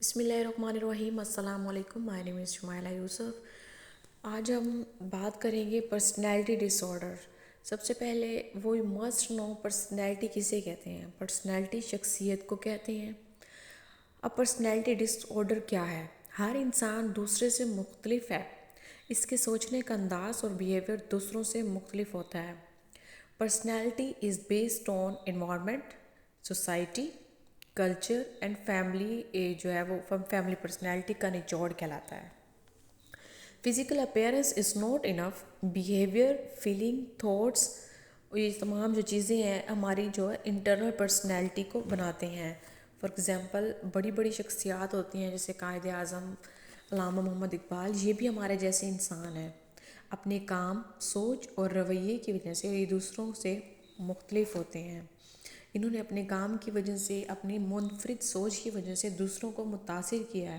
بسم اللہ الرحمن الرحیم. السلام علیکم. مائی نیم از شمائلہ یوسف. آج ہم بات کریں گے پرسنالٹی ڈس آرڈر. سب سے پہلے وہ مسٹ نو پرسنالٹی کسے کہتے ہیں. پرسنالٹی شخصیت کو کہتے ہیں. اب پرسنالٹی ڈس آرڈر کیا ہے؟ ہر انسان دوسرے سے مختلف ہے. اس کے سوچنے کا انداز اور بیہیویئر دوسروں سے مختلف ہوتا ہے. Personality is based on environment, society, culture and family. جو ہے وہ فیملی پرسنالٹی کا نچوڑ کہلاتا ہے. Physical appearance is not enough. Behaviour, feeling, thoughts, یہ تمام جو چیزیں ہیں ہماری جو ہے انٹرنل پرسنالٹی کو بناتے ہیں. فار ایگزامپل بڑی بڑی شخصیات ہوتی ہیں جیسے قائد اعظم علامہ محمد اقبال. یہ بھی ہمارے جیسے انسان ہیں. اپنے کام، سوچ اور رویے کی وجہ سے یہ دوسروں سے مختلف ہوتے ہیں. انہوں نے اپنے کام کی وجہ سے، اپنی منفرد سوچ کی وجہ سے دوسروں کو متاثر کیا ہے.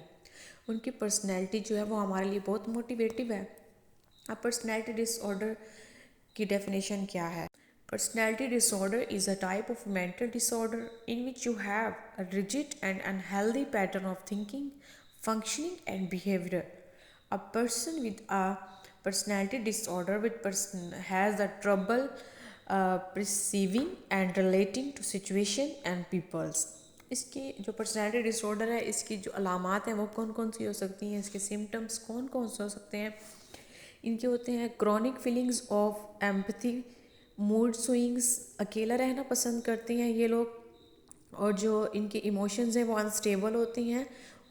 ان کی پرسنالٹی جو ہے وہ ہمارے لیے بہت موٹیویٹیو ہے. اب پرسنالٹی ڈس آرڈر کی ڈیفینیشن کیا ہے؟ Personality disorder is a type of mental disorder in which you have a rigid and unhealthy pattern of thinking, functioning and behavior. A person with a personality disorder has the trouble perceiving and relating to situation and peoples. اس کی جو personality ڈس order ہے اس کی جو علامات ہیں وہ کون کون سی ہو سکتی ہیں، اس کے سمٹمز کون کون سے ہو سکتے ہیں. ان کے ہوتے ہیں chronic feelings of empathy, mood swings, اکیلا رہنا پسند کرتے ہیں یہ لوگ، اور جو ان کے ایموشنز ہیں وہ انسٹیبل ہوتی ہیں،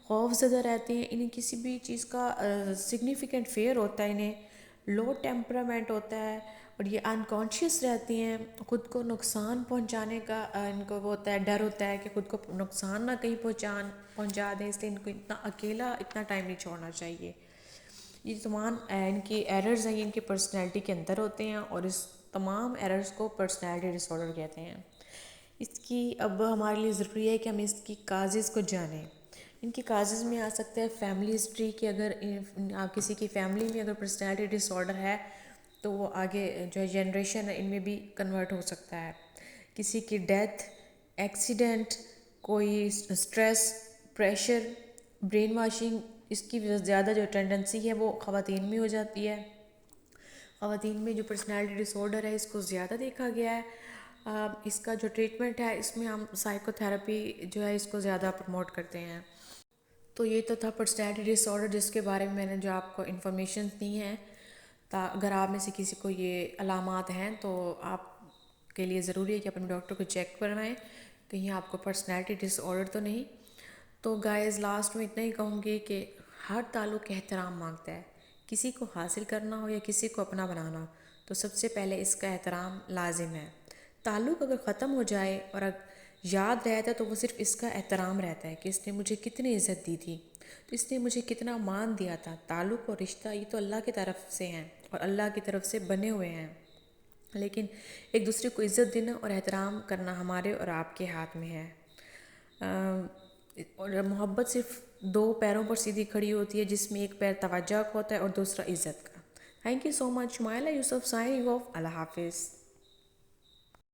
خوف زدہ رہتے ہیں. انہیں کسی بھی چیز کا سگنیفیکنٹ فیئر ہوتا ہے. انہیں لو ٹیمپرامنٹ ہوتا ہے اور یہ انکانشیس رہتی ہیں. خود کو نقصان پہنچانے کا ان کو وہ ہوتا ہے، ڈر ہوتا ہے کہ خود کو نقصان نہ کہیں پہنچا دیں، اس لیے ان کو اتنا اکیلا اتنا ٹائم نہیں چھوڑنا چاہیے. یہ تمام ان کی ایررز ہیں، ان کی پرسنالٹی کے اندر ہوتے ہیں اور اس تمام ایررز کو پرسنالٹی ڈس آرڈر کہتے ہیں. اس کی اب ہمارے لیے ضروری ہے کہ ہم اس کی کازز کو جانیں. ان کی کازز میں آ سکتا ہے فیملی ہسٹری کہ اگر آپ کسی کی فیملی میں اگر پرسنالٹی ڈس آرڈر ہے تو وہ آگے جو ہے جنریشن ان میں بھی کنورٹ ہو سکتا ہے. کسی کی ڈیتھ، ایکسیڈنٹ، کوئی اسٹریس، پریشر، برین واشنگ، اس کی زیادہ جو ٹینڈنسی ہے وہ خواتین میں ہو جاتی ہے. خواتین میں جو پرسنالٹی ڈس آرڈر ہے اس کو زیادہ دیکھا گیا ہے. اس کا جو ٹریٹمنٹ ہے اس میں ہم سائیکو تھراپی جو ہے اس کو زیادہ پروموٹ کرتے ہیں. تو یہ تو تھا پرسنالٹی ڈس آرڈر جس کے بارے میں نے جو آپ کو انفارمیشن دی ہیں. اگر آپ میں سے کسی کو یہ علامات ہیں تو آپ کے لیے ضروری ہے کہ اپنے ڈاکٹر کو چیک کروائیں کہیں آپ کو پرسنالٹی ڈس آرڈر تو نہیں. تو گائز لاسٹ میں اتنا ہی کہوں گی کہ ہر تعلق احترام مانگتا ہے. کسی کو حاصل کرنا ہو یا کسی کو اپنا بنانا ہو تو سب سے پہلے اس کا احترام لازم ہے. تعلق اگر ختم ہو جائے اور یاد رہتا ہے تو وہ صرف اس کا احترام رہتا ہے کہ اس نے مجھے کتنی عزت دی تھی، تو اس نے مجھے کتنا مان دیا تھا. تعلق اور رشتہ یہ تو اللہ کی طرف سے ہیں اور اللہ کی طرف سے بنے ہوئے ہیں، لیکن ایک دوسرے کو عزت دینا اور احترام کرنا ہمارے اور آپ کے ہاتھ میں ہے. اور محبت صرف دو پیروں پر سیدھی کھڑی ہوتی ہے جس میں ایک پیر توجہ کا ہوتا ہے اور دوسرا عزت کا. Thank you so much. Shumaila Yousuf signing off. اللہ حافظ.